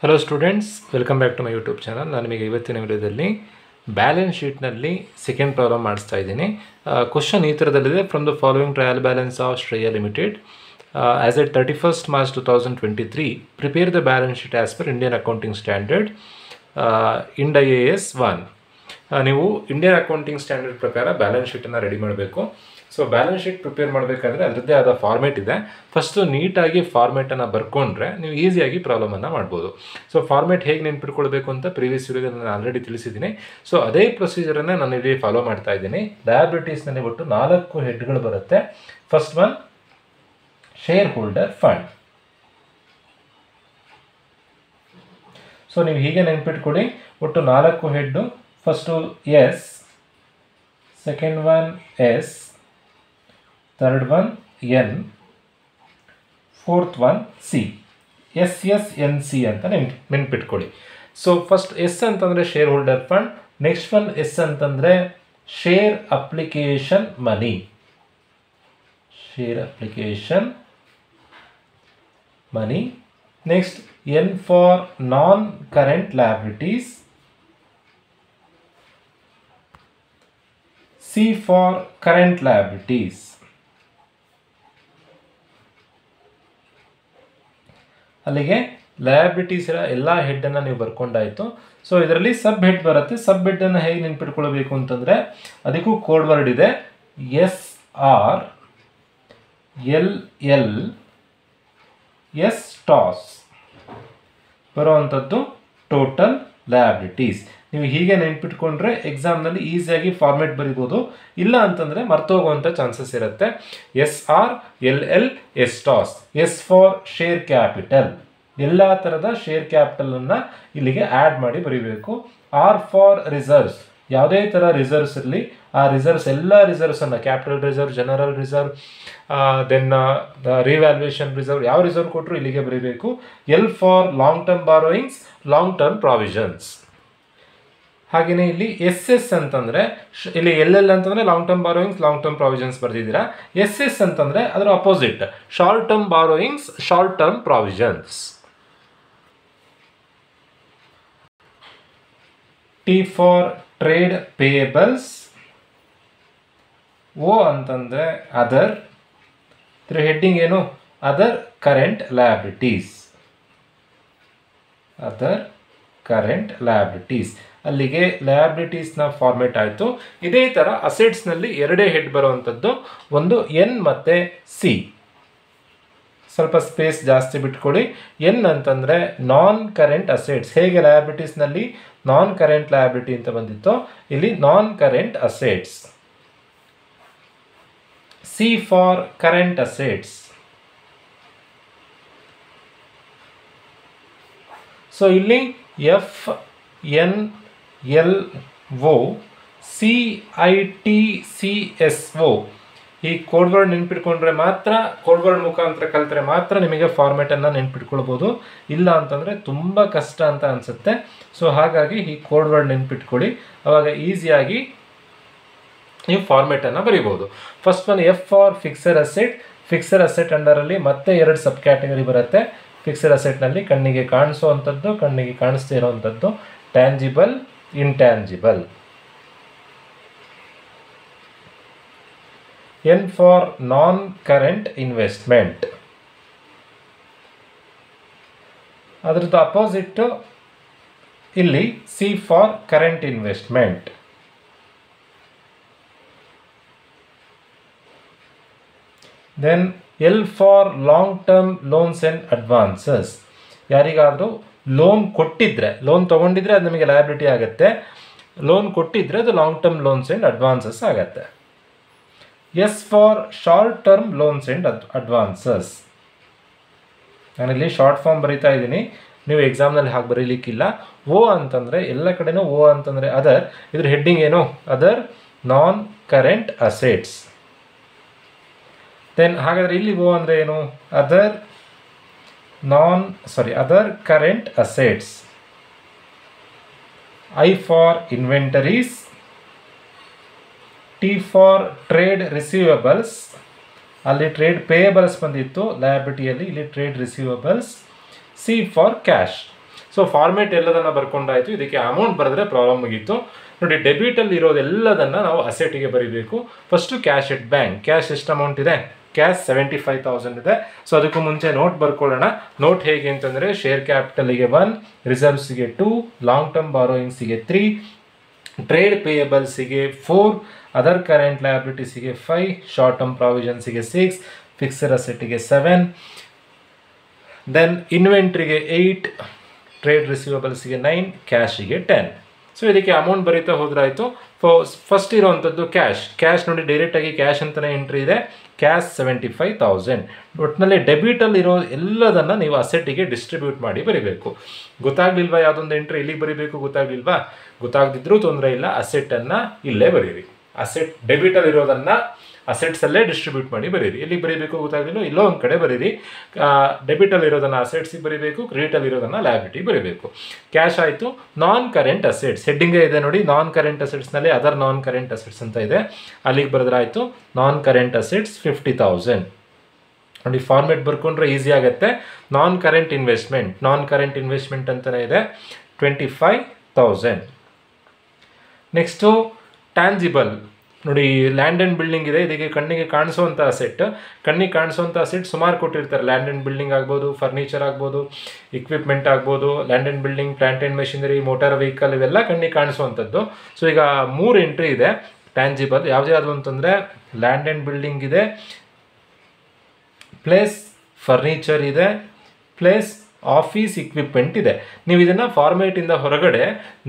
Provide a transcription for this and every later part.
Hello students, welcome back to my YouTube channel. ನಾನು ನಿಮಗೆ ಇವತ್ತಿನ ವಿಡಿಯೋದಲ್ಲಿ ಬ್ಯಾಲೆನ್ಸ್ ಶೀಟ್ನಲ್ಲಿ ಸೆಕೆಂಡ್ ಪ್ರಾಬ್ಲಮ್ ಮಾಡಿಸ್ತಾ ಇದ್ದೀನಿ. ಕ್ವಶನ್ ಈ ಥರದಲ್ಲಿದೆ. From the following trial balance of Shreya limited as at 31st March 2023 prepare the balance sheet as per Indian accounting standard Ind IAS 1. ನೀವು ಇಂಡಿಯನ್ ಅಕೌಂಟಿಂಗ್ ಸ್ಟ್ಯಾಂಡರ್ಡ್ ಪ್ರಕಾರ ಬ್ಯಾಲೆನ್ಸ್ ಶೀಟನ್ನು ರೆಡಿ ಮಾಡಬೇಕು. So balance sheet prepare ಮಾಡಬೇಕಾದ್ರೆ ಅದರದ್ದೇ ಆದ format ಇದೆ. First ನೀಟಾಗಿ ಫಾರ್ಮೇಟನ್ನು ಬರ್ಕೊಂಡ್ರೆ ನೀವು ಈಸಿಯಾಗಿ ಪ್ರಾಬ್ಲಮನ್ನು ಮಾಡ್ಬೋದು. ಸೊ ಫಾರ್ಮೇಟ್ ಹೇಗೆ ನೆನ್ಪಿಟ್ಕೊಳ್ಬೇಕು ಅಂತ ಪ್ರೀವಿಯಸ್ ವಿಡಿಯೋದಲ್ಲಿ ನಾನು ಆಲ್ರೆಡಿ ತಿಳಿಸಿದ್ದೀನಿ. ಸೊ ಅದೇ ಪ್ರೊಸೀಜರನ್ನು ನಾನು ಇಲ್ಲಿ ಫಾಲೋ ಮಾಡ್ತಾ ಇದ್ದೀನಿ. ಲಯಬಿಲಿಟೀಸ್ನಲ್ಲಿ ಒಟ್ಟು 4 ಹೆಡ್ಗಳು ಬರುತ್ತೆ. First one share holder fund. So ನೀವು ಹೀಗೆ ನೆನ್ಪಿಟ್ಕೊಳ್ಳಿ, ಒಟ್ಟು 4 head. First S, second one S, third one N, fourth one C. SSNC ಅಂತ ನೆನ್ಪಿಟ್ಕೊಳ್ಳಿ. ಸೊ ಫಸ್ಟ್ ಎಸ್ ಅಂತಂದರೆ share holder fund. Next one S ಅಂತಂದರೆ share application money. Share application money. Next N for non current liabilities. C for current liabilities. ಅಲ್ಲಿಗೆ liabilities ಎಲ್ಲ ಹೆಡ್ಡನ್ನು ನೀವು ಬರ್ಕೊಂಡಾಯಿತು. So ಇದರಲ್ಲಿ ಸಬ್ head ಬರುತ್ತೆ. ಸಬ್ ಹೆಡ್ಡನ್ನು ಹೇಗೆ ನೆನ್ಪಿಟ್ಕೊಳ್ಬೇಕು ಅಂತಂದರೆ ಅದಕ್ಕೂ ಕೋಡ್ ವರ್ಡ್ ಇದೆ. SR LL STOS ಬರುವಂಥದ್ದು ಟೋಟಲ್ ಲಯಬಿಲಿಟೀಸ್. ನೀವು ಹೀಗೆ ನೆನ್ಪಿಟ್ಕೊಂಡ್ರೆ ಎಕ್ಸಾಮ್ನಲ್ಲಿ ಈಸಿಯಾಗಿ ಫಾರ್ಮೇಟ್ ಬರಿಬೋದು. ಇಲ್ಲ ಅಂತಂದರೆ ಮರ್ತೋಗುವಂಥ ಚಾನ್ಸಸ್ ಇರುತ್ತೆ. SR LL STOS. S for share capital. ಎಲ್ಲ ಥರದ ಶೇರ್ ಕ್ಯಾಪಿಟಲನ್ನು ಇಲ್ಲಿಗೆ ಆ್ಯಡ್ ಮಾಡಿ ಬರೀಬೇಕು. R for reserves. ಯಾವುದೇ ಥರ ರಿಸರ್ವ್ಸ್ ಇರಲಿ, ಆ ರಿಸರ್ವ್ಸ್ ಎಲ್ಲ ರಿಸರ್ವ್ಸನ್ನು, capital reserve, general reserve, then revaluation reserve, ಯಾವ ರಿಸರ್ವ್ ಕೊಟ್ಟರು ಇಲ್ಲಿಗೆ ಬರೀಬೇಕು. L for long term borrowings, long term provisions. ಹಾಗೆಯೇ ಇಲ್ಲಿ SS ಅಂತಂದರೆ, ಇಲ್ಲಿ LL ಅಂತಂದರೆ long term borrowings, long term provisions ಬರೆದಿದ್ದೀರಾ. SS ಅಂತಂದರೆ ಅದರ opposite, short term borrowings, short term provisions. T for trade payables. O ಅಂತಂದರೆ ಅದರ್. ಇದ್ರ ಹೆಡ್ಡಿಂಗ್ ಏನು? Other current liabilities. Other current liabilities. ಅಲ್ಲಿಗೆ ಲಯಬಿಲಿಟೀಸ್ನ ಫಾರ್ಮೇಟ್ ಆಯಿತು. ಇದೇ ಥರ ಅಸೆಟ್ಸ್ನಲ್ಲಿ 2 ಹೆಡ್ ಬರುವಂಥದ್ದು, ಒಂದು ಎನ್ ಮತ್ತು ಸಿ. ಸ್ವಲ್ಪ ಸ್ಪೇಸ್ ಜಾಸ್ತಿ ಬಿಟ್ಕೊಳ್ಳಿ. ಎನ್ ಅಂತಂದರೆ ನಾನ್ ಕರೆಂಟ್ ಅಸೆಟ್ಸ್. ಹೇಗೆ ಲಯಬಿಲಿಟೀಸ್ನಲ್ಲಿ ನಾನ್ ಕರೆಂಟ್ ಲಯಬಿಲಿಟಿ ಅಂತ ಬಂದಿತ್ತು, ಇಲ್ಲಿ ನಾನ್ current assets. C for current assets. So ಇಲ್ಲಿ FNLO CITCSO ಈ ಕೋಡ್ ವರ್ಡ್ ನೆನ್ಪಿಟ್ಕೊಂಡ್ರೆ ಮಾತ್ರ, ಕೋಡ್ ವರ್ಡ್ ಮುಖಾಂತರ ಕಲಿತ್ರೆ ಮಾತ್ರ ನಿಮಗೆ ಫಾರ್ಮೇಟನ್ನು ನೆನ್ಪಿಟ್ಕೊಳ್ಬೋದು. ಇಲ್ಲ ಅಂತಂದರೆ ತುಂಬ ಕಷ್ಟ ಅಂತ ಅನಿಸುತ್ತೆ. ಸೊ ಹಾಗಾಗಿ ಈ ಕೋಡ್ ವರ್ಡ್ ನೆನ್ಪಿಟ್ಕೊಳ್ಳಿ, ಆವಾಗ ಈಸಿಯಾಗಿ ನೀವು ಫಾರ್ಮೇಟನ್ನು ಬರೀಬೋದು. First one F for fixed asset. Fixed asset ಅಂಡರಲ್ಲಿ ಮತ್ತೆ 2 ಸಬ್ ಕ್ಯಾಟಗರಿ ಬರುತ್ತೆ. ಫಿಕ್ಸಡ್ ಅಸೆಟ್ನಲ್ಲಿ ಕಣ್ಣಿಗೆ ಕಾಣಿಸುವಂಥದ್ದು, ಕಣ್ಣಿಗೆ ಕಾಣಿಸ್ದೇ ಇರುವಂಥದ್ದು, tangible, intangible. N for non current investment. ಅದರದ್ದು ಅಪೋಸಿಟ್ಟು ಇಲ್ಲಿ C for current investment. Then L for long term loans and advances. ಯಾರಿಗಾದರೂ ಲೋನ್ ಕೊಟ್ಟಿದ್ರೆ, ಲೋನ್ ತೊಗೊಂಡಿದ್ರೆ ಅದು ನಮಗೆ ಲಯಬಿಲಿಟಿ ಆಗುತ್ತೆ. ಲೋನ್ ಕೊಟ್ಟಿದ್ರೆ ಅದು long term loans and advances ಆಗುತ್ತೆ. S for short term loans and advances. ನಾನಿಲ್ಲಿ ಶಾರ್ಟ್ ಫಾರ್ಮ್ ಬರೀತಾ ಇದ್ದೀನಿ, ನೀವು ಎಕ್ಸಾಮ್ನಲ್ಲಿ ಹಾಗೆ ಬರೀಲಿಕ್ಕಿಲ್ಲ. O ಅಂತಂದರೆ ಎಲ್ಲ ಕಡೆನೂ O ಅಂತಂದರೆ ಅದರ್. ಇದ್ರ ಹೆಡ್ಡಿಂಗ್ ಏನು? Other non current assets. Then ಹಾಗಾದರೆ ಇಲ್ಲಿ O ಅಂದರೆ ಏನು? Other current assets. I for inventories. T for trade receivables. ಅಲ್ಲಿ ಟ್ರೇಡ್ ಪೇಯಬಲ್ಸ್ ಬಂದಿತ್ತು ಲಯಬಿಲಿಟಿಯಲ್ಲಿ, ಇಲ್ಲಿ trade receivables. C for cash. So format ಎಲ್ಲದನ್ನು ಬರ್ಕೊಂಡಾಯಿತು. ಇದಕ್ಕೆ ಅಮೌಂಟ್ ಬರೆದ್ರೆ ಪ್ರಾಬ್ಲಮ್ ಮುಗೀತು. ನೋಡಿ, ಡೆಬಿಟಲ್ಲಿ ಇರೋದೆಲ್ಲದನ್ನು ನಾವು ಅಸೆಟಿಗೆ ಬರೀಬೇಕು. ಫಸ್ಟು ಕ್ಯಾಶ್ ಎಟ್ ಬ್ಯಾಂಕ್. ಕ್ಯಾಶ್ ಎಷ್ಟು ಅಮೌಂಟ್ ಇದೆ? ಕ್ಯಾಶ್ 75,000 ಇದೆ. ಸೊ ಅದಕ್ಕೂ ಮುಂಚೆ ನೋಟ್ ಬರ್ಕೊಳ್ಳೋಣ. ನೋಟ್ ಹೇಗೆ ಅಂತಂದರೆ, ಶೇರ್ ಕ್ಯಾಪಿಟಲಿಗೆ 1, ರಿಸರ್ವ್ಸಿಗೆ 2, ಲಾಂಗ್ ಟರ್ಮ್ ಬಾರೋಯಿಂಗ್ಸಿಗೆ 3, ಟ್ರೇಡ್ ಪೇಯಬಲ್ಸಿಗೆ 4, ಅದರ್ ಕರೆಂಟ್ ಲಯಬಿಲಿಟೀಸಿಗೆ 5, ಶಾರ್ಟ್ ಟರ್ಮ್ ಪ್ರಾವಿಷನ್ಸಿಗೆ 6, ಫಿಕ್ಸ್ಡ್ ಅಸೆಟಿಗೆ 7, ದೆನ್ ಇನ್ವೆಂಟ್ರಿಗೆ 8, ಟ್ರೇಡ್ ರಿಸೀವಬಲ್ಸಿಗೆ 9, ಕ್ಯಾಶಿಗೆ 10. ಸೊ ಇದಕ್ಕೆ ಅಮೌಂಟ್ ಬರೀತಾ ಹೋದ್ರಾಯಿತು. ಫಸ್ಟ್ ಇರೋವಂಥದ್ದು ಕ್ಯಾಶ್ ನೋಡಿ, ಡೈರೆಕ್ಟಾಗಿ ಕ್ಯಾಶ್ ಅಂತಲೇ ಎಂಟ್ರಿ ಇದೆ. ಕ್ಯಾಶ್ 75,000. ಒಟ್ಟಿನಲ್ಲಿ ಡೆಬಿಟಲ್ಲಿ ಇರೋ ಎಲ್ಲದನ್ನು ನೀವು ಅಸೆಟ್ಟಿಗೆ ಡಿಸ್ಟ್ರಿಬ್ಯೂಟ್ ಮಾಡಿ ಬರೀಬೇಕು. ಗೊತ್ತಾಗ್ಲಿಲ್ವಾ ಯಾವುದೊಂದು ಎಂಟ್ರಿ ಇಲ್ಲಿಗೆ ಬರೀಬೇಕು? ಗೊತ್ತಾಗ್ಲಿಲ್ವಾ? ಗೊತ್ತಾಗದಿದ್ರೂ ತೊಂದರೆ ಇಲ್ಲ, ಅಸೆಟ್ಟನ್ನು ಇಲ್ಲೇ ಬರೀರಿ. ಅಸೆಟ್ ಡೆಬಿಟಲ್ಲಿ ಇರೋದನ್ನು ಅಸೆಟ್ಸಲ್ಲೇ ಡಿಸ್ಟ್ರಿಬ್ಯೂಟ್ ಮಾಡಿ ಬರೀರಿ. ಎಲ್ಲಿಗೆ ಬರೀಬೇಕು ಗೊತ್ತಾಗಲಿಲ್ಲ, ಇಲ್ಲೋ ಒಂದು ಕಡೆ ಬರೀರಿ. ಡೆಬಿಟಲ್ಲಿ ಇರೋದನ್ನು ಅಸೆಟ್ಸಿಗೆ ಬರೀಬೇಕು, ಕ್ರೆಡಿಟಲ್ಲಿ ಇರೋದನ್ನು ಲಯಬಿಲಿಟಿ ಬರೀಬೇಕು. ಕ್ಯಾಶ್ ಆಯಿತು. ನಾನ್ ಕರೆಂಟ್ ಅಸೆಟ್ಸ್ ಹೆಡ್ಡಿಂಗೇ ಇದೆ ನೋಡಿ. ನಾನ್ ಕರೆಂಟ್ ಅಸೆಟ್ಸ್ನಲ್ಲಿ ಅದರ್ ನಾನ್ ಕರೆಂಟ್ ಅಸೆಟ್ಸ್ ಅಂತ ಇದೆ, ಅಲ್ಲಿಗೆ ಬರೆದ್ರಾಯಿತು. ನಾನ್ ಕರೆಂಟ್ ಅಸೆಟ್ಸ್ 50,000. ನೋಡಿ, ಫಾರ್ಮೇಟ್ ಬರ್ಕೊಂಡ್ರೆ ಈಸಿ ಆಗುತ್ತೆ. ನಾನ್ ಕರೆಂಟ್ ಇನ್ವೆಸ್ಟ್ಮೆಂಟ್ ಅಂತಲೇ ಇದೆ, 25,000. ನೆಕ್ಸ್ಟು ಟ್ಯಾಂಜಿಬಲ್ ನೋಡಿ, ಲ್ಯಾಂಡ್ ಆ್ಯಂಡ್ ಬಿಲ್ಡಿಂಗ್ ಇದೆ. ಇದಕ್ಕೆ ಕಣ್ಣಿಗೆ ಕಾಣಿಸುವಂಥ ಅಸೆಟ್ ಸುಮಾರು ಕೊಟ್ಟಿರ್ತಾರೆ. ಲ್ಯಾಂಡ್ ಆ್ಯಂಡ್ ಬಿಲ್ಡಿಂಗ್ ಆಗ್ಬೋದು, ಫರ್ನಿಚರ್ ಆಗ್ಬೋದು, ಇಕ್ವಿಪ್ಮೆಂಟ್ ಆಗ್ಬೋದು, land and building, plant and machinery, motor vehicle, ಇವೆಲ್ಲ ಕಣ್ಣಿಗೆ ಕಾಣಿಸುವಂಥದ್ದು. ಸೊ ಈಗ 3 ಎಂಟ್ರಿ ಇದೆ ಟ್ಯಾಂಜಿಬಲ್. ಯಾವುದು ಅಂತಂದರೆ ಲ್ಯಾಂಡ್ ಆ್ಯಂಡ್ ಬಿಲ್ಡಿಂಗ್ ಇದೆ, ಪ್ಲಸ್ ಫರ್ನಿಚರ್ ಇದೆ, ಪ್ಲಸ್ ಆಫೀಸ್ ಇಕ್ವಿಪ್ಮೆಂಟ್ ಇದೆ. ನೀವು ಇದನ್ನು ಫಾರ್ಮೇಟಿಂದ ಹೊರಗಡೆ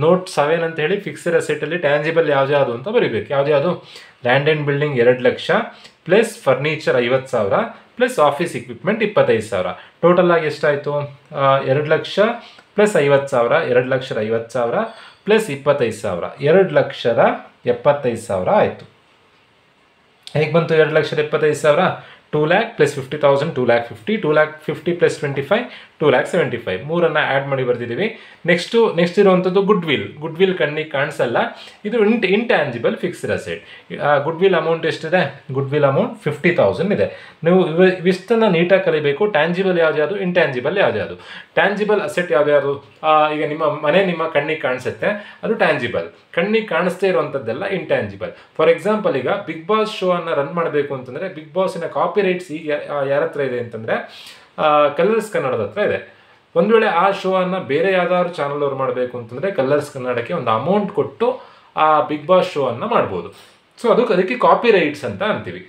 ನೋಟ್ 7 ಅಂತ ಹೇಳಿ ಫಿಕ್ಸ್ಡ್ ಅಸೆಟಲ್ಲಿ ಟ್ಯಾಂಜಿಬಲ್ ಯಾವುದು ಅಂತ ಬರೀಬೇಕು. ಯಾವುದು? Land and building 2 lakh, plus furniture 50,000, plus office equipment 25,000. Total ಆಗಿ ಎಷ್ಟಾಯಿತು? 2 ಲಕ್ಷ ಪ್ಲಸ್ 50,000, 2,50,000 ಪ್ಲಸ್ 25,000, 2,75,000 ಆಯಿತು. ಹೇಗೆ ಬಂತು 2,75,000? 2 lakh plus 50,000, 2,50,000, 2,50,000 plus 25, 2,75,000. ಮೂರನ್ನು ಆ್ಯಡ್ ಮಾಡಿ ಬರ್ತಿದ್ದೀವಿ. ನೆಕ್ಸ್ಟ್ ಇರುವಂಥದ್ದು ಗುಡ್ವಿಲ್ ಕಣ್ಣಿಗೆ ಕಾಣಿಸಲ್ಲ. ಇದು intangible fixed asset. Goodwill amount ಎಷ್ಟಿದೆ? ಗುಡ್ವಿಲ್ ಅಮೌಂಟ್ 50,000 ಇದೆ. ನೀವು ಇವಿಷ್ಟನ್ನು ನೀಟಾಗಿ ಕಲಿಬೇಕು. ಟ್ಯಾಂಜಿಬಲ್ ಯಾವ್ದು, ಇಂಟ್ಯಾಂಜಿಬಲ್ ಯಾವ್ದು. ಟ್ಯಾಂಜಿಬಲ್ ಅಸೆಟ್ ಯಾವ್ದು? ಈಗ ನಿಮ್ಮ ಕಣ್ಣಿಗೆ ಕಾಣಿಸುತ್ತೆ, ಅದು ಟ್ಯಾಂಜಿಬಲ್. ಕಣ್ಣಿಗೆ ಕಾಣಿಸ್ತೇ ಇರುವಂಥದ್ದೆಲ್ಲ ಇಂಟ್ಯಾಂಜಿಬಲ್. ಫಾರ್ ಎಕ್ಸಾಂಪಲ್, ಈಗ ಬಿಗ್ ಬಾಸ್ ಶೋ ಅನ್ನು ರನ್ ಮಾಡಬೇಕು ಅಂತಂದರೆ, ಬಿಗ್ ಬಾಸಿನ ಕಾಪಿ ರೈಟ್ಸ್ ಈಗ ಯಾರ ಹತ್ರ ಇದೆ ಅಂತಂದರೆ ಕಲರ್ಸ್ ಕನ್ನಡದ ಹತ್ರ ಇದೆ. ಒಂದು ವೇಳೆ ಆ ಶೋ ಅನ್ನು ಬೇರೆ ಯಾವ್ದಾದ್ರು ಚಾನಲ್ ಅವ್ರು ಮಾಡಬೇಕು ಅಂತಂದರೆ ಕಲರ್ಸ್ ಕನ್ನಡಕ್ಕೆ ಒಂದು ಅಮೌಂಟ್ ಕೊಟ್ಟು ಆ ಬಿಗ್ ಬಾಸ್ ಶೋ ಅನ್ನು ಮಾಡ್ಬೋದು. ಸೊ ಅದಕ್ಕೆ ಕಾಪಿ ರೈಟ್ಸ್ ಅಂತ ಅಂತೀವಿ.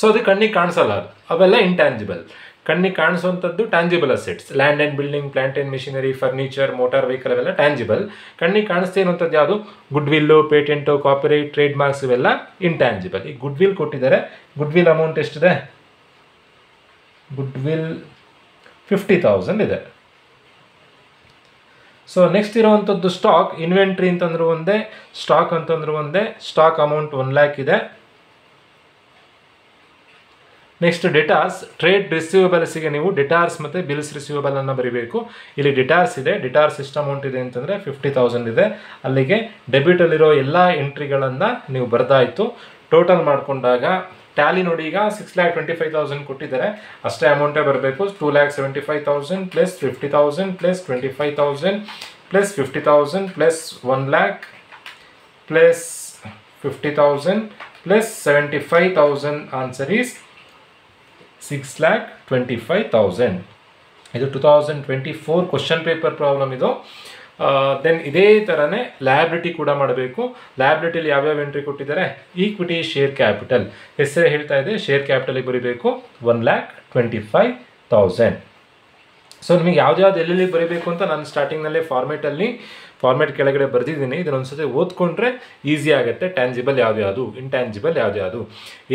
ಸೊ ಅದು ಕಣ್ಣಿಗೆ ಕಾಣಿಸಲ್ಲ, ಅವೆಲ್ಲ ಇಂಟ್ಯಾಂಜಿಬಲ್. ಕಣ್ಣಿಗೆ ಕಾಣಿಸುವಂಥದ್ದು tangible assets. Land and building, plant and machinery, furniture, motor vehicle ಅವೆಲ್ಲ ಟ್ಯಾಂಜಿಬಲ್. ಕಣ್ಣಿಗೆ ಕಾಣಿಸ್ತಾ ಇರುವಂಥದ್ದು ಯಾವುದು? Goodwill, patent, copyright, trade marks ಇವೆಲ್ಲ ಇಂಟ್ಯಾಂಜಿಬಲ್. ಈ ಗುಡ್ವಿಲ್ ಕೊಟ್ಟಿದ್ದಾರೆ. ಗುಡ್ವಿಲ್ ಅಮೌಂಟ್ ಎಷ್ಟಿದೆ? ಗುಡ್ವಿಲ್ 50,000 ಇದೆ. ಸೊ ನೆಕ್ಸ್ಟ್ ಇರುವಂಥದ್ದು ಸ್ಟಾಕ್. ಇನ್ವೆಂಟ್ರಿ ಅಂತಂದ್ರೂ ಒಂದೇ, ಸ್ಟಾಕ್ ಅಂತಂದ್ರೂ ಒಂದೇ. ಸ್ಟಾಕ್ ಅಮೌಂಟ್ 1 lakh ಇದೆ. Next debtors. ಟ್ರೇಡ್ ರಿಸೀವಬಲ್ಸಿಗೆ ನೀವು ಡೆಟಾರ್ಸ್ ಮತ್ತು ಬಿಲ್ಸ್ ರಿಸೀವಬಲ್ ಅನ್ನು ಬರೀಬೇಕು. ಇಲ್ಲಿ ಡೆಟಾರ್ಸ್ ಇದೆ. ಡೆಟಾರ್ಸ್ ಎಷ್ಟು ಅಮೌಂಟ್ ಇದೆ ಅಂತಂದರೆ 50,000 ಇದೆ. ಅಲ್ಲಿಗೆ ಡೆಬಿಟಲ್ಲಿರೋ ಎಲ್ಲ ಎಂಟ್ರಿಗಳನ್ನು ನೀವು ಬರೆದಾಯಿತು. ಟೋಟಲ್ ಮಾಡಿಕೊಂಡಾಗ ಟ್ಯಾಲಿ ನೋಡಿ, ಈಗ 6,25,000 ಕೊಟ್ಟಿದ್ದಾರೆ, ಅಷ್ಟೇ ಅಮೌಂಟೇ ಬರಬೇಕು. 2,75,000 plus 50,000 plus 25,000 plus 50,000 plus 1 lakh plus 50,000 plus 75,000. Answer is 6,25,000. ಇದು 2024 ಕ್ವಶನ್ ಪೇಪರ್ ಪ್ರಾಬ್ಲಮ್ ಇದು. ದೆನ್ ಇದೇ ಥರನೇ ಲಯಬಿಲಿಟಿ ಕೂಡ ಮಾಡಬೇಕು. ಲಯಬಿಲಿಟಿಲಿ ಯಾವ್ಯಾವ ಎಂಟ್ರಿ ಕೊಟ್ಟಿದ್ದಾರೆ? Equity, share capital. ಹೆಸರೇ ಹೇಳ್ತಾ ಇದೆ, ಶೇರ್ ಕ್ಯಾಪಿಟಲಿಗೆ ಬರೀಬೇಕು 1,25,000. ಸೊ ನಿಮಗೆ ಯಾವ್ದು ಎಲ್ಲೆಲ್ಲಿ ಬರೀಬೇಕು ಅಂತ ನಾನು ಸ್ಟಾರ್ಟಿಂಗ್ನಲ್ಲೇ ಫಾರ್ಮೇಟ್ ಕೆಳಗಡೆ ಬರೆದಿದ್ದೀನಿ. ಇದನ್ನೊಂದ್ಸತಿ ಓದ್ಕೊಂಡ್ರೆ ಈಸಿ ಆಗುತ್ತೆ. ಟ್ಯಾಂಜಿಬಲ್ ಯಾವ್ದು, ಇಂಟ್ಯಾಂಜಿಬಲ್ ಯಾವ್ದು,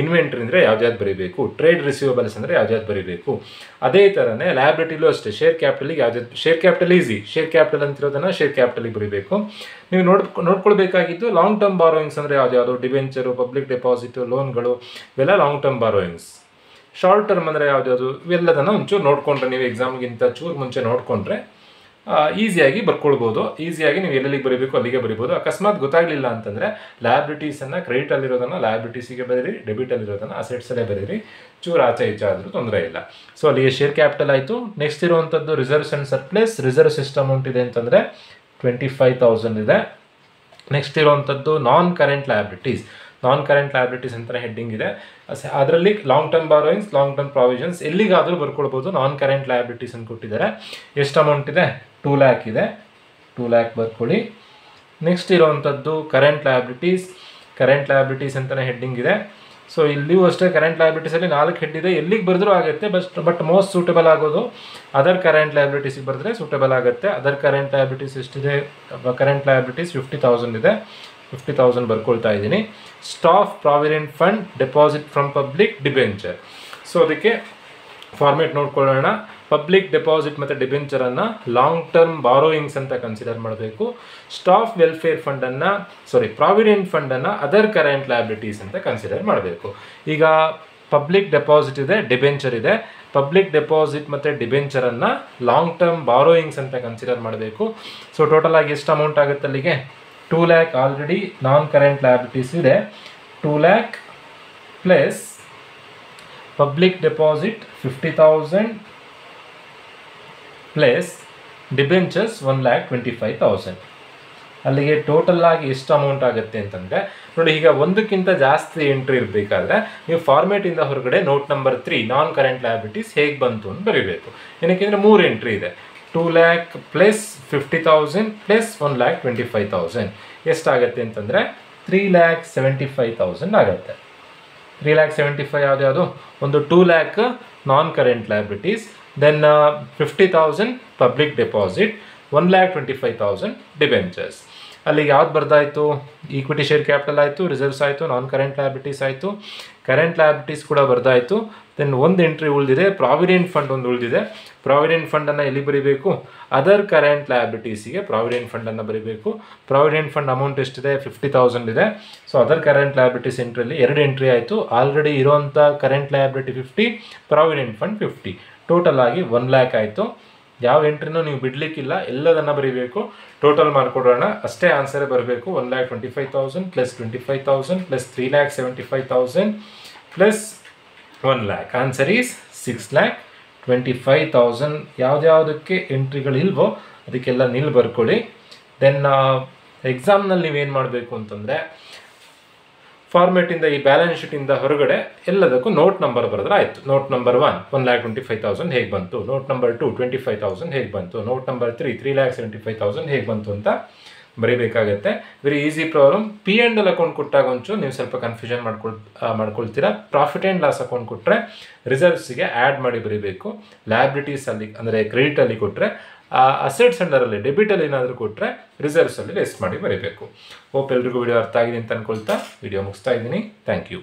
ಇನ್ವೆಂಟ್ರಿ ಅಂದರೆ ಯಾವ್ದು ಬರೀಬೇಕು, ಟ್ರೇಡ್ ರಿಸೀವಬಲ್ಸ್ ಅಂದರೆ ಯಾವ್ದು ಬರೀಬೇಕು. ಅದೇ ಥರನೇ ಲಯಬಿಲಿಟಿಲೂ ಅಷ್ಟೇ. ಶೇರ್ ಕ್ಯಾಪಿಟಲಿಗೆ share capital easy. Share capital ಅಂತಿರೋದನ್ನು ಶೇರ್ ಕ್ಯಾಪಿಟಲಿಗೆ ಬರೀಬೇಕು. ನೀವು ನೋಡ್ಕೊಳ್ಬೇಕಾಗಿದ್ದು ಲಾಂಗ್ ಟರ್ಮ್ ಬಾರೋಯಿಂಗ್ಸ್ ಅಂದರೆ ಯಾವ್ದು, ಡಿಬೆಂಚರು, ಪಬ್ಲಿಕ್ ಡೆಪಾಸಿಟು, ಲೋನ್ಗಳು, ಇವೆಲ್ಲ long term borrowings. Short term ಅಂದರೆ ಯಾವ್ದು, ಇವೆಲ್ಲದನ್ನು ಒಂಚೂರು ನೋಡಿಕೊಂಡ್ರೆ, ನೀವು ಎಕ್ಸಾಮ್ಗಿಂತ ಚೂರು ಮುಂಚೆ ನೋಡಿಕೊಂಡ್ರೆ ಈಸಿಯಾಗಿ ಬರ್ಕೊಳ್ಬೋದು. ಈಸಿಯಾಗಿ ನೀವು ಎಲ್ಲೆಲ್ಲಿಗೆ ಬರೀಬೇಕು ಅಲ್ಲಿಗೆ ಬರೀಬೋದು. ಅಕಸ್ಮಾತ್ ಗೊತ್ತಾಗಲಿಲ್ಲ ಅಂತಂದರೆ ಲಯಬಿಲಿಟೀಸನ್ನು ಕ್ರೆಡಿಟಲ್ಲಿರೋದನ್ನು ಲಯಬಿಲಿಟೀಸಿಗೆ ಬರೀರಿ, ಡೆಬಿಟಲ್ಲಿರೋದನ್ನು ಅಸೆಟ್ಸಲ್ಲೇ ಬರೀರಿ. ಚೂರು ಆಚೆ ಈಚೆ ಆದರೂ ತೊಂದರೆ ಇಲ್ಲ. ಸೊ ಅಲ್ಲಿಗೆ ಶೇರ್ ಕ್ಯಾಪಿಟಲ್ ಆಯಿತು. ನೆಕ್ಸ್ಟ್ ಇರುವಂಥದ್ದು ರಿಸರ್ವ್ಸ್ ಆ್ಯಂಡ್ ಸರ್ಪ್ಲಸ್. ರಿಸರ್ವ್ಸ್ ಎಷ್ಟು ಅಮೌಂಟ್ ಇದೆ ಅಂತಂದರೆ 25,000 ಇದೆ. ನೆಕ್ಸ್ಟ್ ಇರುವಂಥದ್ದು ನಾನ್ ಕರೆಂಟ್ ಲಯಬಿಲಿಟೀಸ್. ನಾನ್ ಕರೆಂಟ್ ಲಯಬಿಲಿಟೀಸ್ ಅಂತಲೇ ಹೆಡ್ಡಿಂಗ್ ಇದೆ. ಅದರಲ್ಲಿ long term borrowings, long term provisions ಎಲ್ಲಿಗಾದರೂ ಬರ್ಕೊಳ್ಬೋದು. ನಾನ್ ಕರೆಂಟ್ ಲಯಬಿಲಿಟೀಸ್ ಅಂತ ಕೊಟ್ಟಿದ್ದಾರೆ. ಎಷ್ಟು ಅಮೌಂಟ್ ಇದೆ? 2 lakh ಇದೆ. 2 lakh ಬರ್ಕೊಳ್ಳಿ. ನೆಕ್ಸ್ಟ್ ಇರುವಂಥದ್ದು ಕರೆಂಟ್ ಲಯಬಿಲಿಟೀಸ್. ಕರೆಂಟ್ ಲಯಬಿಲಿಟೀಸ್ ಅಂತಲೇ ಹೆಡ್ಡಿಂಗ್ ಇದೆ. ಸೊ ಇಲ್ಲಿಯೂ ಅಷ್ಟೇ ಕರೆಂಟ್ ಲಯಬಿಲಿಟೀಸಲ್ಲಿ 4 ಹೆಡ್ ಇದೆ. ಎಲ್ಲಿಗೆ ಬರೆದ್ರೂ ಆಗುತ್ತೆ. ಬಟ್ ಮೋಸ್ಟ್ ಸೂಟಬಲ್ ಆಗೋದು ಅದರ್ ಕರೆಂಟ್ ಲಯಬಿಲಿಟೀಸಿಗೆ ಬರೆದ್ರೆ ಸೂಟಬಲ್ ಆಗುತ್ತೆ. ಅದರ್ ಕರೆಂಟ್ ಲಯಬಿಲಿಟೀಸ್ ಎಷ್ಟಿದೆ? ಕರೆಂಟ್ ಲಯಬಿಲಿಟೀಸ್ 50,000 ಇದೆ. 50,000 ಬರ್ಕೊಳ್ತಾ ಇದ್ದೀನಿ. Staff provident fund deposit from public debenture. So ಅದಕ್ಕೆ ಫಾರ್ಮೇಟ್ ನೋಡ್ಕೊಳ್ಳೋಣ. ಪಬ್ಲಿಕ್ ಡೆಪಾಸಿಟ್ ಮತ್ತು ಡಿಬೆಂಚರನ್ನು ಲಾಂಗ್ ಟರ್ಮ್ ಬಾರೋಯಿಂಗ್ಸ್ ಅಂತ ಕನ್ಸಿಡರ್ ಮಾಡಬೇಕು. ಸ್ಟಾಫ್ ವೆಲ್ಫೇರ್ ಫಂಡನ್ನು ಪ್ರಾವಿಡೆಂಟ್ ಫಂಡನ್ನು ಅದರ್ ಕರೆಂಟ್ ಲಯಬಿಲಿಟೀಸ್ ಅಂತ ಕನ್ಸಿಡರ್ ಮಾಡಬೇಕು. ಈಗ ಪಬ್ಲಿಕ್ ಡೆಪಾಸಿಟ್ ಇದೆ, ಡಿಬೆಂಚರ್ ಇದೆ. ಪಬ್ಲಿಕ್ ಡೆಪಾಸಿಟ್ ಮತ್ತು ಡಿಬೆಂಚರನ್ನು ಲಾಂಗ್ ಟರ್ಮ್ ಬಾರೋಯಿಂಗ್ಸ್ ಅಂತ ಕನ್ಸಿಡರ್ ಮಾಡಬೇಕು. ಸೊ ಟೋಟಲ್ ಆಗಿ ಎಷ್ಟು ಅಮೌಂಟ್ ಆಗುತ್ತೆ ಅಲ್ಲಿಗೆ? 2 lakh ಆಲ್ರೆಡಿ ನಾನ್ ಕರೆಂಟ್ ಲಯಬಿಲಿಟೀಸ್ ಇದೆ. 2 lakh plus public deposit 50,000 plus debentures 1,25,000. ಅಲ್ಲಿಗೆ ಟೋಟಲ್ ಆಗಿ ಎಷ್ಟು ಅಮೌಂಟ್ ಆಗುತ್ತೆ ಅಂತಂದರೆ ನೋಡಿ, ಈಗ ಒಂದಕ್ಕಿಂತ ಜಾಸ್ತಿ ಎಂಟ್ರಿ ಇರಬೇಕಾದ್ರೆ ನೀವು ಫಾರ್ಮೇಟಿಂದ ಹೊರಗಡೆ ನೋಟ್ ನಂಬರ್ 3 ನಾನ್ ಕರೆಂಟ್ ಲಯಬಿಲಿಟೀಸ್ ಹೇಗೆ ಬಂತು ಅಂತ ಬರೀಬೇಕು. ಏನಕ್ಕೆ ಅಂದರೆ 3 ಎಂಟ್ರಿ ಇದೆ. 2 lakh ಪ್ಲಸ್ 50,000 ಪ್ಲಸ್ 1,25,000 ಎಷ್ಟಾಗುತ್ತೆ ಅಂತಂದರೆ 3,75,000 ಆಗುತ್ತೆ. 3,75,000 ಯಾವುದು? ಒಂದು 2 lakh non current liabilities, then 50,000 public deposit, 1,25,000 debentures. ಅಲ್ಲಿಗೆ ಯಾವ್ದು ಬರ್ದಾಯಿತು? ಈಕ್ವಿಟಿ ಶೇರ್ ಕ್ಯಾಪಿಟಲ್ ಆಯಿತು, ರಿಸರ್ವ್ಸ್ ಆಯಿತು, ನಾನ್ ಕರೆಂಟ್ ಲಯಬಿಲಿಟೀಸ್ ಆಯಿತು, ಕರೆಂಟ್ ಲಯಬಿಲಿಟೀಸ್ ಕೂಡ ಬರ್ದಾಯಿತು. ದೆನ್ ಒಂದು ಎಂಟ್ರಿ ಉಳಿದಿದೆ, ಪ್ರಾವಿಡೆಂಟ್ ಫಂಡ್ ಒಂದು ಉಳಿದಿದೆ. ಪ್ರಾವಿಡೆಂಟ್ ಫಂಡನ್ನು ಎಲ್ಲಿ ಬರೀಬೇಕು? ಅದರ್ ಕರೆಂಟ್ ಲಯಬಿಲಿಟೀಸಿಗೆ ಪ್ರಾವಿಡೆಂಟ್ ಫಂಡನ್ನು ಬರೀಬೇಕು. ಪ್ರಾವಿಡೆಂಟ್ ಫಂಡ್ ಅಮೌಂಟ್ ಎಷ್ಟಿದೆ? 50,000 ಇದೆ. ಸೊ ಅದರ್ ಕರೆಂಟ್ ಲಯಬಿಲಿಟೀಸ್ ಎಂಟ್ರಿಯಲ್ಲಿ 2 ಎಂಟ್ರಿ ಆಯಿತು. ಆಲ್ರೆಡಿ ಇರೋವಂಥ current liability 50, provident fund 50, total ಆಗಿ 1 lakh ಆಯಿತು. ಯಾವ ಎಂಟ್ರಿನೂ ನೀವು ಬಿಡಲಿಕ್ಕಿಲ್ಲ, ಎಲ್ಲದನ್ನು ಬರೀಬೇಕು. ಟೋಟಲ್ ಮಾಡಿಕೊಡೋಣ, ಅಷ್ಟೇ ಆನ್ಸರೇ ಬರಬೇಕು. 1,25,000 plus 25,000 plus 3,75,000 plus 1 lakh. Answer is 6,25,000. ಯಾವುದ್ಯಾವುದಕ್ಕೆ ಎಂಟ್ರಿಗಳಿಲ್ವೋ ಅದಕ್ಕೆಲ್ಲ ನಿಲ್ ಬರ್ಕೊಳ್ಳಿ. ದೆನ್ ಎಕ್ಸಾಮ್ನಲ್ಲಿ ನೀವೇನು ಮಾಡಬೇಕು ಅಂತಂದರೆ ಫಾರ್ಮೇಟಿಂದ ಈ ಬ್ಯಾಲೆನ್ಸ್ ಶೀಟಿಂದ ಹೊರಗಡೆ ಎಲ್ಲದಕ್ಕೂ ನೋಟ್ ನಂಬರ್ ಬರೆದ್ರೆ ಆಯಿತು. ನೋಟ್ ನಂಬರ್ 1 1,25,000 ಹೇಗೆ ಬಂತು, ನೋಟ್ ನಂಬರ್ 2 25,000 ಹೇಗೆ ಬಂತು, ನೋಟ್ ನಂಬರ್ 3 3,75,000 ಹೇಗೆ ಬಂತು ಅಂತ ಬರೀಬೇಕಾಗತ್ತೆ. Very easy problem. P and L account ಕೊಟ್ಟಾಗ ಒಂಚೂರು ನೀವು ಸ್ವಲ್ಪ ಕನ್ಫ್ಯೂಷನ್ ಮಾಡ್ಕೊಳ್ತೀರಾ. ಪ್ರಾಫಿಟ್ ಆ್ಯಂಡ್ ಲಾಸ್ ಅಕೌಂಟ್ ಕೊಟ್ಟರೆ ರಿಸರ್ವ್ಸಿಗೆ ಆ್ಯಡ್ ಮಾಡಿ ಬರೀಬೇಕು. ಲಯಬಿಲಿಟೀಸಲ್ಲಿ ಅಂದರೆ ಕ್ರೆಡಿಟಲ್ಲಿ ಕೊಟ್ಟರೆ, ಅಸೆಟ್ಸ್ ಅಂಡರಲ್ಲಿ ಡೆಬಿಟಲ್ಲಿ ಏನಾದರೂ ಕೊಟ್ಟರೆ ರಿಸರ್ವ್ಸಲ್ಲಿ ಲಿಸ್ಟ್ ಮಾಡಿ ಬರೀಬೇಕು. ಹೋಪ್ ಎಲ್ರಿಗೂ ವಿಡಿಯೋ ಅರ್ಥ ಆಗಿದೆ ಅಂತ ಅನ್ಕೊಳ್ತಾ ವಿಡಿಯೋ ಮುಗಿಸ್ತಾ ಇದ್ದೀನಿ. Thank you.